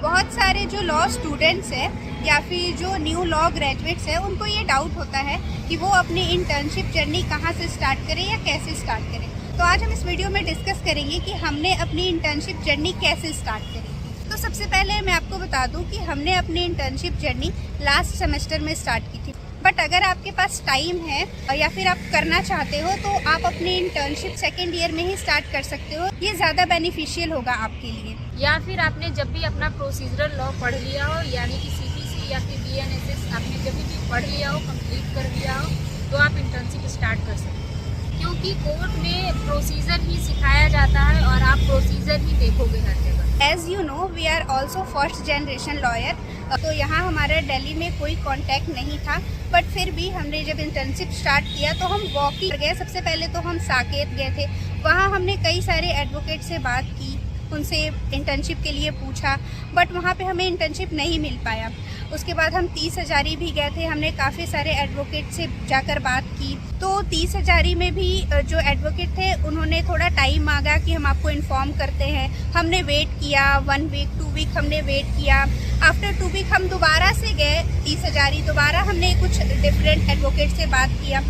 बहुत सारे जो लॉ स्टूडेंट्स हैं या फिर जो न्यू लॉ ग्रेजुएट्स हैं उनको ये डाउट होता है कि वो अपनी इंटर्नशिप जर्नी कहाँ से स्टार्ट करें या कैसे स्टार्ट करें। तो आज हम इस वीडियो में डिस्कस करेंगे कि हमने अपनी इंटर्नशिप जर्नी कैसे स्टार्ट करी। तो सबसे पहले मैं आपको बता दूं कि हमने अपनी इंटर्नशिप जर्नी लास्ट सेमेस्टर में स्टार्ट की थी। बट अगर आपके पास टाइम है या फिर आप करना चाहते हो तो आप अपनी इंटर्नशिप सेकेंड ईयर में ही स्टार्ट कर सकते हो। ये ज़्यादा बेनिफिशियल होगा आपके लिए। या फिर आपने जब भी अपना प्रोसीजरल लॉ पढ़ लिया हो, यानी कि CPC या फिर BNSS आपने जब भी पढ़ लिया हो, कंप्लीट कर लिया हो, तो आप इंटर्नशिप स्टार्ट कर सकते हो। क्योंकि कोर्ट में प्रोसीजर ही सिखाया जाता है और आप प्रोसीजर ही देखोगे हर जगह। As you know we are also first generation lawyer. तो यहाँ हमारा दिल्ली में कोई कॉन्टैक्ट नहीं था, बट फिर भी हमने जब इंटर्नशिप स्टार्ट किया तो हम वॉकिंग गए। सबसे पहले तो हम साकेत गए थे। वहाँ हमने कई सारे एडवोकेट से बात की, उनसे इंटर्नशिप के लिए पूछा, बट वहाँ पे हमें इंटर्नशिप नहीं मिल पाया। उसके बाद हम 30 हज़ारी भी गए थे। हमने काफ़ी सारे एडवोकेट से जाकर बात की। तो 30 हज़ारी में भी जो एडवोकेट थे उन्होंने थोड़ा टाइम मांगा कि हम आपको इन्फॉर्म करते हैं। हमने वेट किया 1 वीक 2 वीक हमने वेट किया। आफ्टर 2 वीक हम दोबारा से गए 30 हज़ारी। दोबारा हमने कुछ डिफरेंट एडवोकेट से बात किया।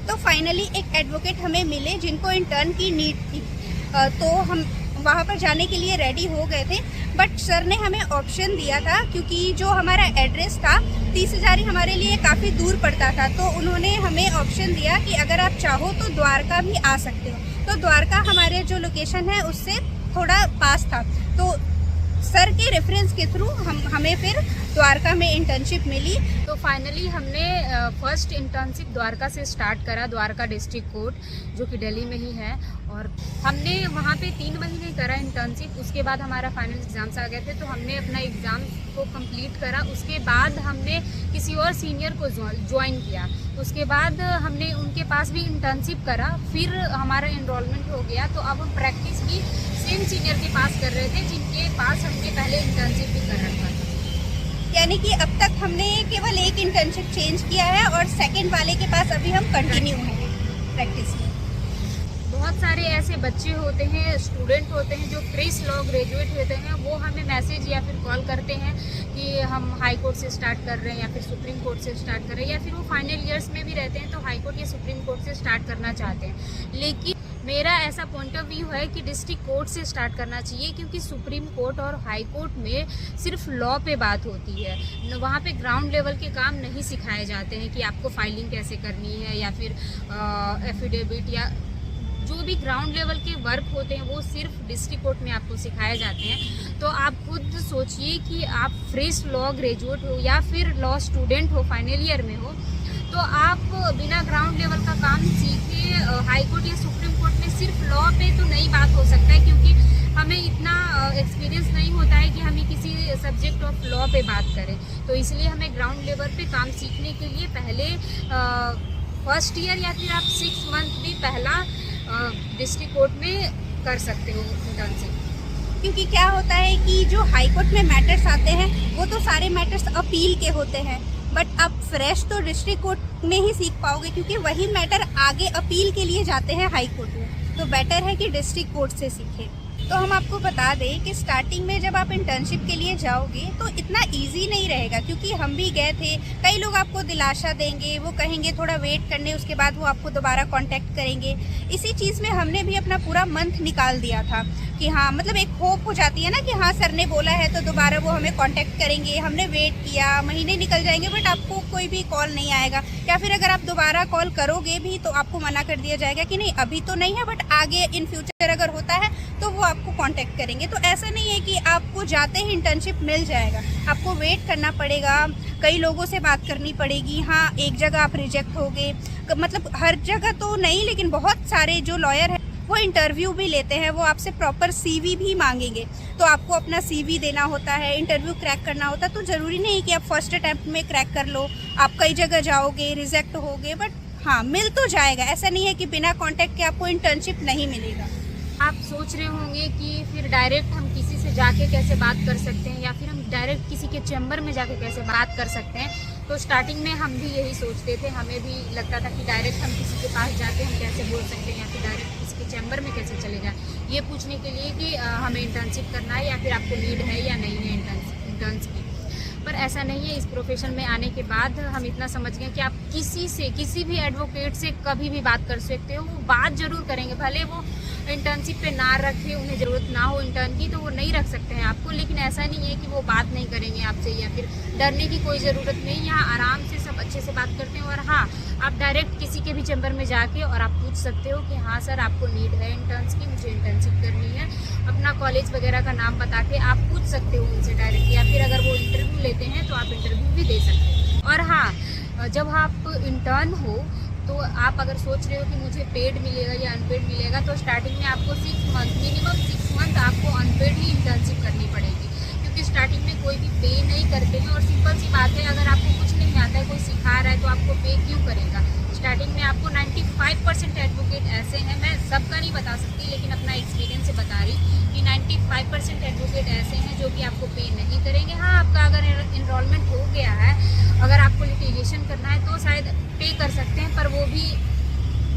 तो फाइनली एक एडवोकेट हमें मिले जिनको इंटर्न की नीड थी। तो हम वहाँ पर जाने के लिए रेडी हो गए थे, बट सर ने हमें ऑप्शन दिया था क्योंकि जो हमारा एड्रेस था 30 हज़ारी हमारे लिए काफ़ी दूर पड़ता था। तो उन्होंने हमें ऑप्शन दिया कि अगर आप चाहो तो द्वारका भी आ सकते हो। तो द्वारका हमारे जो लोकेशन है उससे थोड़ा पास था। तो सर के रेफरेंस के थ्रू हमें फिर द्वारका में इंटर्नशिप मिली। तो फाइनली हमने फर्स्ट इंटर्नशिप द्वारका से स्टार्ट करा, द्वारका डिस्ट्रिक्ट कोर्ट जो कि दिल्ली में ही है। और हमने वहाँ पे 3 महीने करा इंटर्नशिप। उसके बाद हमारा फाइनल एग्ज़ाम्स आ गए थे, तो हमने अपना एग्ज़ाम को कंप्लीट करा। उसके बाद हमने किसी और सीनियर को ज्वाइन किया। उसके बाद हमने उनके पास भी इंटर्नशिप करा। फिर हमारा एनरोलमेंट हो गया। तो अब हम प्रैक्टिस भी सेम सीनियर के पास कर रहे थे जिनके पास हमने पहले इंटर्नशिप भी कर रखा था। यानी कि अब तक हमने केवल एक इंटर्नशिप चेंज किया है और सेकंड वाले के पास अभी हम कंटिन्यू हैं प्रैक्टिस में। बहुत सारे ऐसे बच्चे होते हैं, स्टूडेंट होते हैं जो फ्रेश लॉ ग्रेजुएट होते हैं, वो हमें मैसेज या फिर कॉल करते हैं कि हम हाई कोर्ट से स्टार्ट कर रहे हैं या फिर सुप्रीम कोर्ट से स्टार्ट कर रहे हैं, या फिर वो फाइनल ईयर्स में भी रहते हैं तो हाई कोर्ट या सुप्रीम कोर्ट से स्टार्ट करना चाहते हैं। लेकिन मेरा ऐसा पॉइंट ऑफ व्यू है कि डिस्ट्रिक्ट कोर्ट से स्टार्ट करना चाहिए, क्योंकि सुप्रीम कोर्ट और हाई कोर्ट में सिर्फ लॉ पे बात होती है। वहाँ पे ग्राउंड लेवल के काम नहीं सिखाए जाते हैं कि आपको फाइलिंग कैसे करनी है या फिर एफिडेविट या जो भी ग्राउंड लेवल के वर्क होते हैं वो सिर्फ डिस्ट्रिक्ट कोर्ट में आपको सिखाए जाते हैं। तो आप खुद सोचिए कि आप फ्रेश लॉ ग्रेजुएट हो या फिर लॉ स्टूडेंट हो, फाइनल ईयर में हो, तो आप बिना ग्राउंड लेवल का काम सीखे हाई कोर्ट या सुप्रीम कोर्ट में सिर्फ लॉ पे तो नहीं बात हो सकता है, क्योंकि हमें इतना एक्सपीरियंस नहीं होता है कि हमें किसी सब्जेक्ट ऑफ लॉ पे बात करें। तो इसलिए हमें ग्राउंड लेवल पे काम सीखने के लिए पहले फर्स्ट ईयर या फिर आप 6 मंथ भी पहला डिस्ट्रिक्ट कोर्ट में कर सकते हो इंटर्नशिप। क्योंकि क्या होता है कि जो हाई कोर्ट में मैटर्स आते हैं वो तो सारे मैटर्स अपील के होते हैं, बट आप फ्रेश तो डिस्ट्रिक्ट कोर्ट में ही सीख पाओगे, क्योंकि वही मैटर आगे अपील के लिए जाते हैं हाई कोर्ट में। तो बेटर है कि डिस्ट्रिक्ट कोर्ट से सीखें। तो हम आपको बता दें कि स्टार्टिंग में जब आप इंटर्नशिप के लिए जाओगे तो इतना इजी नहीं रहेगा, क्योंकि हम भी गए थे। कई लोग आपको दिलासा देंगे, वो कहेंगे थोड़ा वेट करने, उसके बाद वो आपको दोबारा कांटेक्ट करेंगे। इसी चीज़ में हमने भी अपना पूरा मंथ निकाल दिया था कि हाँ, मतलब एक होप हो जाती है ना कि हाँ सर ने बोला है तो दोबारा वो हमें कांटेक्ट करेंगे। हमने वेट किया, महीने निकल जाएंगे, बट आपको कोई भी कॉल नहीं आएगा, या फिर अगर आप दोबारा कॉल करोगे भी तो आपको मना कर दिया जाएगा कि नहीं अभी तो नहीं है, बट आगे इन फ्यूचर अगर होता है तो वो आपको कांटेक्ट करेंगे। तो ऐसा नहीं है कि आपको जाते ही इंटर्नशिप मिल जाएगा, आपको वेट करना पड़ेगा, कई लोगों से बात करनी पड़ेगी। हाँ, एक जगह आप रिजेक्ट होगे, मतलब हर जगह तो नहीं, लेकिन बहुत सारे जो लॉयर हैं वो इंटरव्यू भी लेते हैं, वो आपसे प्रॉपर CV भी मांगेंगे, तो आपको अपना CV देना होता है, इंटरव्यू क्रैक करना होता है। तो ज़रूरी नहीं कि आप फर्स्ट अटैम्प्ट में क्रैक कर लो, आप कई जगह जाओगे, रिजेक्ट होगे, बट हाँ मिल तो जाएगा। ऐसा नहीं है कि बिना कॉन्टैक्ट के आपको इंटर्नशिप नहीं मिलेगा। आप सोच रहे होंगे कि फिर डायरेक्ट हम किसी से जाके कैसे बात कर सकते हैं या फिर हम डायरेक्ट किसी के चैम्बर में जाके कैसे बात कर सकते हैं। तो स्टार्टिंग में हम भी यही सोचते थे, हमें भी लगता था कि डायरेक्ट हम किसी के पास जाके हम कैसे बोल सकते हैं या फिर डायरेक्ट किसी के चैम्बर में कैसे चले जाएं, ये पूछने के लिए कि हमें इंटर्नशिप करना है या फिर आपको नीड है या नहीं है इंटर्नशिप ऐसा नहीं है, इस प्रोफेशन में आने के बाद हम इतना समझ गए कि आप किसी भी एडवोकेट से कभी भी बात कर सकते हो। वो बात जरूर करेंगे, भले वो इंटर्नशिप पे ना रखे, उन्हें ज़रूरत ना हो इंटर्न की तो वो नहीं रख सकते हैं आपको, लेकिन ऐसा नहीं है कि वो बात नहीं करेंगे आपसे या फिर डरने की कोई ज़रूरत नहीं। यहाँ आराम से सब अच्छे से बात करते हैं। और हाँ, आप डायरेक्ट किसी के भी चैम्बर में जाके और आप पूछ सकते हो कि हाँ सर आपको नीड है इंटर्न्स की, मुझे इंटर्नशिप करनी है। अपना कॉलेज वगैरह का नाम बता के आप पूछ सकते हो उनसे डायरेक्ट, या फिर अगर वो इंटरव्यू लेते हैं तो आप इंटरव्यू भी दे सकते हो। और हाँ, जब आप इंटर्न हो तो आप अगर सोच रहे हो कि मुझे पेड मिलेगा या अनपेड मिलेगा, तो स्टार्टिंग में आपको मिनिमम 6 मंथ आपको अनपेड ही इंटर्नशिप करनी पड़ेगी, क्योंकि स्टार्टिंग में कोई भी पे नहीं करते हैं। और सिंपल सी बात है, अगर आपको कुछ नहीं आता है, कोई सिखा रहा है तो आपको पे क्यों करेगा। स्टार्टिंग में आपको 95% एडवोकेट ऐसे हैं, मैं सबका नहीं बता सकती लेकिन अपना एक्सपीरियंस से बता रही कि 95% एडवोकेट ऐसे हैं जो कि आपको पे नहीं करेंगे। हाँ, आपका अगर इनरोलमेंट हो गया है, अगर आपको लिटिगेशन करना है तो शायद पे कर सकते हैं, पर वो भी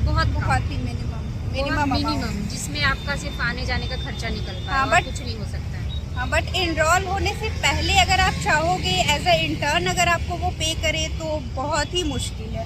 बहुत ही मिनिमम, जिसमें आपका सिर्फ आने जाने का खर्चा निकल पाए। हाँ, और कुछ नहीं हो सकता है। हाँ, बट इनरोल होने से पहले अगर आप चाहोगे एज अ इंटर्न अगर आपको वो पे करे तो बहुत ही मुश्किल है।